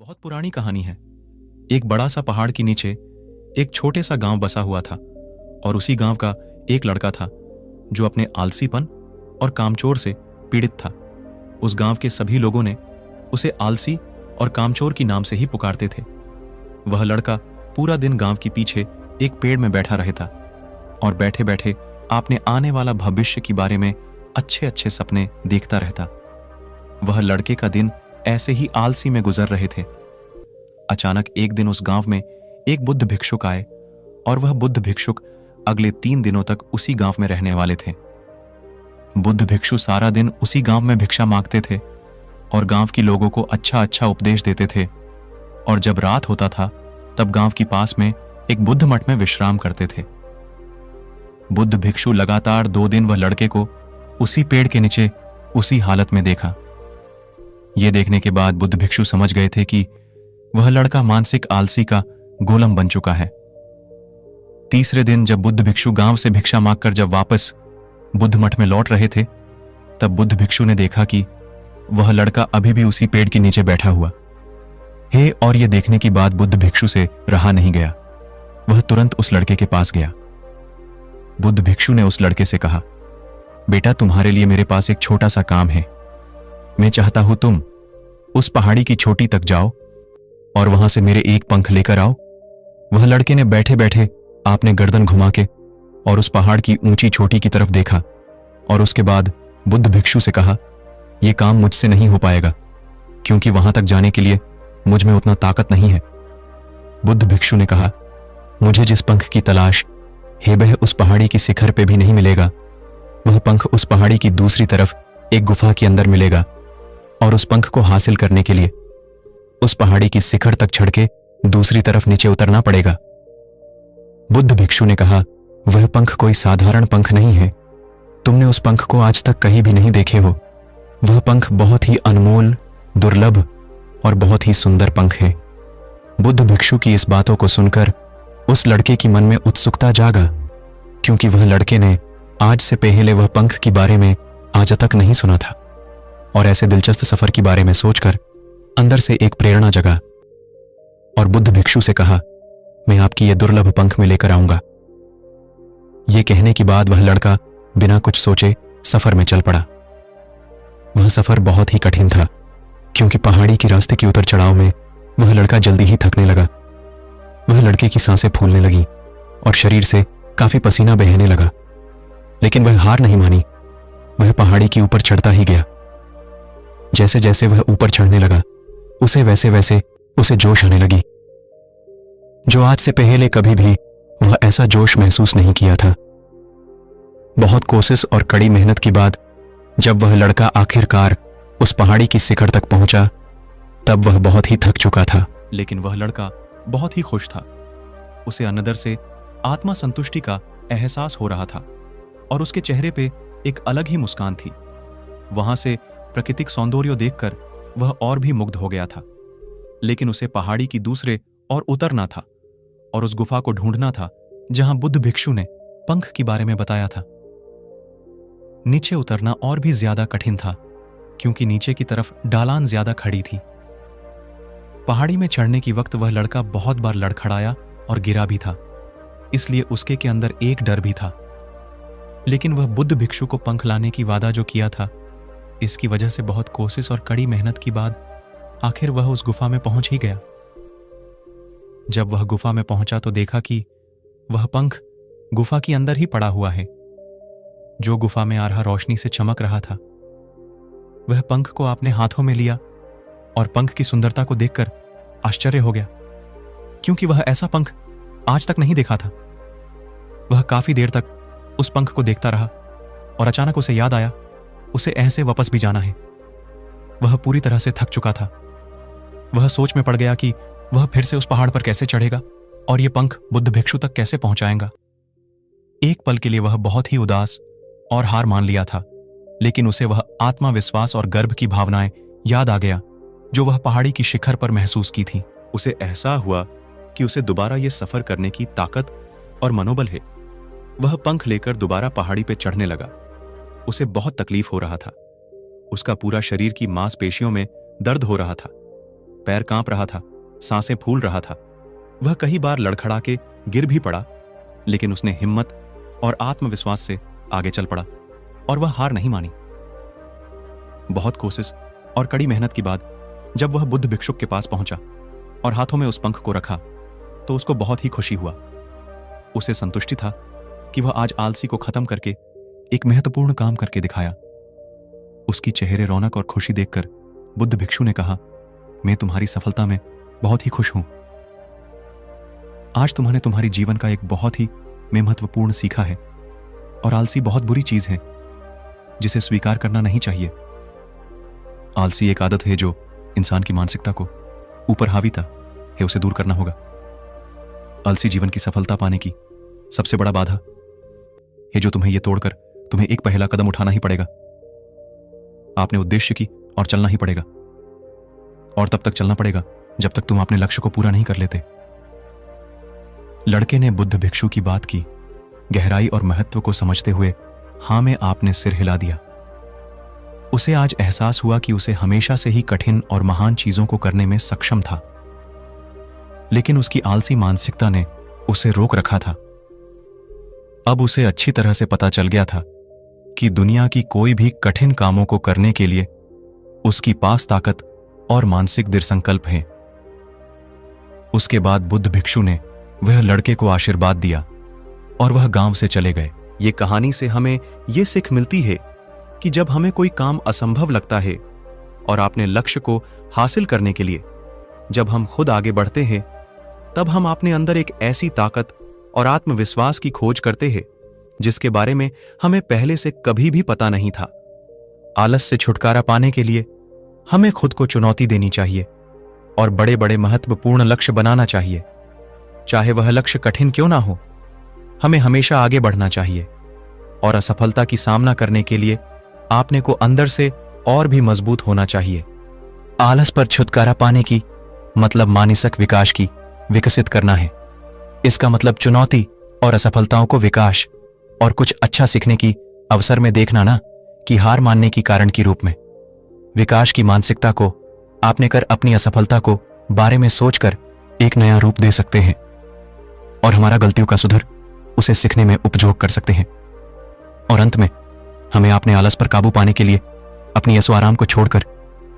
बहुत पुरानी कहानी है। एक बड़ा सा पहाड़ के नीचे एक छोटे सा गांव बसा हुआ था और उसी गांव का एक लड़का था जो अपने आलसीपन और कामचोर से पीड़ित था। उस गांव के सभी लोगों ने उसे आलसी और कामचोर की नाम से ही पुकारते थे। वह लड़का पूरा दिन गांव के पीछे एक पेड़ में बैठा रहता और बैठे बैठे अपने आने वाला भविष्य के बारे में अच्छे अच्छे सपने देखता रहता। वह लड़के का दिन ऐसे ही आलसी में गुजर रहे थे। अचानक एक दिन उस गांव में एक बुद्ध भिक्षुक आए और वह बुद्ध भिक्षुक अगले 3 दिनों तक उसी गांव में रहने वाले थे। बुद्ध भिक्षु सारा दिन उसी गांव में भिक्षा मांगते थे और गांव के लोगों को अच्छा अच्छा उपदेश देते थे। और जब रात होता था तब गांव के पास में एक बुद्ध मठ में विश्राम करते थे। बुद्ध भिक्षु लगातार 2 दिन वह लड़के को उसी पेड़ के नीचे उसी हालत में देखा। यह देखने के बाद बुद्ध भिक्षु समझ गए थे कि वह लड़का मानसिक आलसी का गोलम बन चुका है। तीसरे दिन जब बुद्ध भिक्षु गांव से भिक्षा मांगकर जब वापस बुद्ध मठ में लौट रहे थे तब बुद्ध भिक्षु ने देखा कि वह लड़का अभी भी उसी पेड़ के नीचे बैठा हुआ है। और यह देखने के बाद बुद्ध भिक्षु से रहा नहीं गया। वह तुरंत उस लड़के के पास गया। बुद्ध भिक्षु ने उस लड़के से कहा, बेटा, तुम्हारे लिए मेरे पास एक छोटा सा काम है। मैं चाहता हूं तुम उस पहाड़ी की चोटी तक जाओ और वहां से मेरे एक पंख लेकर आओ। वह लड़के ने बैठे बैठे आपने गर्दन घुमा के और उस पहाड़ की ऊंची चोटी की तरफ देखा और उसके बाद बुद्ध भिक्षु से कहा, यह काम मुझसे नहीं हो पाएगा क्योंकि वहां तक जाने के लिए मुझ में उतना ताकत नहीं है। बुद्ध भिक्षु ने कहा, मुझे जिस पंख की तलाश है वह उस पहाड़ी की शिखर पे भी नहीं मिलेगा। वह पंख उस पहाड़ी की दूसरी तरफ एक गुफा के अंदर मिलेगा और उस पंख को हासिल करने के लिए उस पहाड़ी की शिखर तक चढ़ के दूसरी तरफ नीचे उतरना पड़ेगा। बुद्ध भिक्षु ने कहा, वह पंख कोई साधारण पंख नहीं है। तुमने उस पंख को आज तक कहीं भी नहीं देखे हो। वह पंख बहुत ही अनमोल, दुर्लभ और बहुत ही सुंदर पंख है। बुद्ध भिक्षु की इस बातों को सुनकर उस लड़के की मन में उत्सुकता जागा क्योंकि वह लड़के ने आज से पहले वह पंख के बारे में आज तक नहीं सुना था। और ऐसे दिलचस्प सफर के बारे में सोचकर अंदर से एक प्रेरणा जगा और बुद्ध भिक्षु से कहा, मैं आपकी यह दुर्लभ पंख में लेकर आऊंगा। यह कहने के बाद वह लड़का बिना कुछ सोचे सफर में चल पड़ा। वह सफर बहुत ही कठिन था क्योंकि पहाड़ी के रास्ते के उतर चढ़ाव में वह लड़का जल्दी ही थकने लगा। वह लड़के की सांसें फूलने लगी और शरीर से काफी पसीना बहने लगा, लेकिन वह हार नहीं मानी। वह पहाड़ी के ऊपर चढ़ता ही गया। जैसे जैसे वह ऊपर चढ़ने लगा उसे वैसे वैसे उसे जोश आने लगी जो आज से पहले कभी भी वह ऐसा जोश महसूस नहीं किया था। बहुत कोशिश और कड़ी मेहनत के बाद जब वह लड़का आखिरकार उस पहाड़ी की शिखर तक पहुंचा तब वह बहुत ही थक चुका था, लेकिन वह लड़का बहुत ही खुश था। उसे अंदर से आत्मा संतुष्टि का एहसास हो रहा था और उसके चेहरे पे एक अलग ही मुस्कान थी। वहां से प्राकृतिक सौंदर्य देखकर वह और भी मुग्ध हो गया था, लेकिन उसे पहाड़ी की दूसरे और उतरना था और उस गुफा को ढूंढना था जहां बुद्ध भिक्षु ने पंख के बारे में बताया था। नीचे उतरना और भी ज्यादा कठिन था क्योंकि नीचे की तरफ ढालान ज्यादा खड़ी थी। पहाड़ी में चढ़ने की वक्त वह लड़का बहुत बार लड़खड़ाया और गिरा भी था, इसलिए उसके के अंदर एक डर भी था। लेकिन वह बुद्ध भिक्षु को पंख लाने की वादा जो किया था, इसकी वजह से बहुत कोशिश और कड़ी मेहनत के बाद आखिर वह उस गुफा में पहुंच ही गया। जब वह गुफा में पहुंचा तो देखा कि वह पंख गुफा के अंदर ही पड़ा हुआ है, जो गुफा में आ रहा रोशनी से चमक रहा था। वह पंख को आपने हाथों में लिया और पंख की सुंदरता को देखकर आश्चर्य हो गया क्योंकि वह ऐसा पंख आज तक नहीं देखा था। वह काफी देर तक उस पंख को देखता रहा और अचानक उसे याद आया उसे ऐसे वापस भी जाना है। वह पूरी तरह से थक चुका था। वह सोच में पड़ गया कि वह फिर से उस पहाड़ पर कैसे चढ़ेगा और ये पंख बुद्ध भिक्षु तक कैसे पहुंचाएगा। एक पल के लिए वह बहुत ही उदास और हार मान लिया था, लेकिन उसे वह आत्मविश्वास और गर्व की भावनाएं याद आ गया जो वह पहाड़ी की शिखर पर महसूस की थी। उसे एहसास हुआ कि उसे दोबारा यह सफर करने की ताकत और मनोबल है। वह पंख लेकर दोबारा पहाड़ी पर चढ़ने लगा। उसे बहुत तकलीफ हो रहा था। उसका पूरा शरीर की मांसपेशियों में दर्द हो रहा था। पैर कांप रहा था, सांसें फूल रहा था। वह कई बार लड़खड़ा के गिर भी पड़ा, लेकिन उसने हिम्मत और आत्मविश्वास से आगे चल पड़ा और वह हार नहीं मानी। बहुत कोशिश और कड़ी मेहनत के बाद जब वह बुद्ध भिक्षुक के पास पहुंचा और हाथों में उस पंख को रखा तो उसको बहुत ही खुशी हुआ। उसे संतुष्टि था कि वह आज आलसी को खत्म करके एक महत्वपूर्ण काम करके दिखाया। उसकी चेहरे रौनक और खुशी देखकर बुद्ध भिक्षु ने कहा, मैं तुम्हारी सफलता में बहुत ही खुश हूं। आज तुम्हारे तुम्हारी जीवन का एक बहुत ही महत्वपूर्ण सीखा है और आलसी बहुत बुरी चीज है जिसे स्वीकार करना नहीं चाहिए। आलसी एक आदत है जो इंसान की मानसिकता को ऊपर हावी था है, उसे दूर करना होगा। आलसी जीवन की सफलता पाने की सबसे बड़ा बाधा है जो तुम्हें यह तोड़कर तुम्हें एक पहला कदम उठाना ही पड़ेगा। आपने उद्देश्य की और चलना ही पड़ेगा, और तब तक चलना पड़ेगा जब तक तुम अपने लक्ष्य को पूरा नहीं कर लेते। लड़के ने बुद्ध भिक्षु की बात की गहराई और महत्व को समझते हुए हां में आपने सिर हिला दिया। उसे आज एहसास हुआ कि उसे हमेशा से ही कठिन और महान चीजों को करने में सक्षम था, लेकिन उसकी आलसी मानसिकता ने उसे रोक रखा था। अब उसे अच्छी तरह से पता चल गया था कि दुनिया की कोई भी कठिन कामों को करने के लिए उसकी पास ताकत और मानसिक दृढ़ संकल्प है। उसके बाद बुद्ध भिक्षु ने वह लड़के को आशीर्वाद दिया और वह गांव से चले गए। ये कहानी से हमें यह सीख मिलती है कि जब हमें कोई काम असंभव लगता है और अपने लक्ष्य को हासिल करने के लिए जब हम खुद आगे बढ़ते हैं, तब हम अपने अंदर एक ऐसी ताकत और आत्मविश्वास की खोज करते हैं जिसके बारे में हमें पहले से कभी भी पता नहीं था। आलस से छुटकारा पाने के लिए हमें खुद को चुनौती देनी चाहिए और बड़े बड़े महत्वपूर्ण लक्ष्य बनाना चाहिए। चाहे वह लक्ष्य कठिन क्यों ना हो, हमें हमेशा आगे बढ़ना चाहिए और असफलता की सामना करने के लिए आपने को अंदर से और भी मजबूत होना चाहिए। आलस पर छुटकारा पाने की मतलब मानसिक विकास की विकसित करना है। इसका मतलब चुनौती और असफलताओं को विकास और कुछ अच्छा सीखने की अवसर में देखना ना कि हार मानने की कारण के रूप में। विकास की मानसिकता को आपने कर अपनी असफलता को बारे में सोचकर एक नया रूप दे सकते हैं और हमारा गलतियों का सुधर उसे सीखने में उपयोग कर सकते हैं। और अंत में हमें अपने आलस पर काबू पाने के लिए अपनी ऐशो आराम को छोड़कर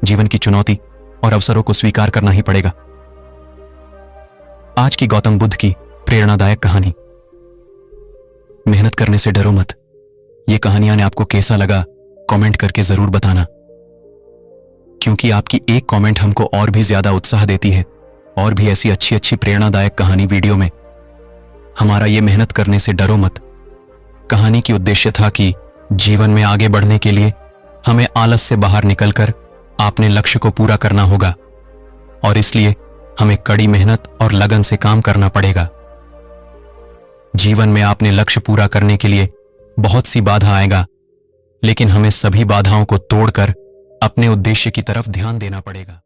जीवन की चुनौती और अवसरों को स्वीकार करना ही पड़ेगा। आज की गौतम बुद्ध की प्रेरणादायक कहानी मेहनत करने से डरो मत। ये कहानियां ने आपको कैसा लगा कमेंट करके जरूर बताना, क्योंकि आपकी एक कमेंट हमको और भी ज्यादा उत्साह देती है और भी ऐसी अच्छी अच्छी प्रेरणादायक कहानी वीडियो में। हमारा ये मेहनत करने से डरो मत कहानी की उद्देश्य था कि जीवन में आगे बढ़ने के लिए हमें आलस से बाहर निकलकर अपने लक्ष्य को पूरा करना होगा और इसलिए हमें कड़ी मेहनत और लगन से काम करना पड़ेगा। जीवन में अपने लक्ष्य पूरा करने के लिए बहुत सी बाधा आएगा, लेकिन हमें सभी बाधाओं को तोड़कर अपने उद्देश्य की तरफ ध्यान देना पड़ेगा।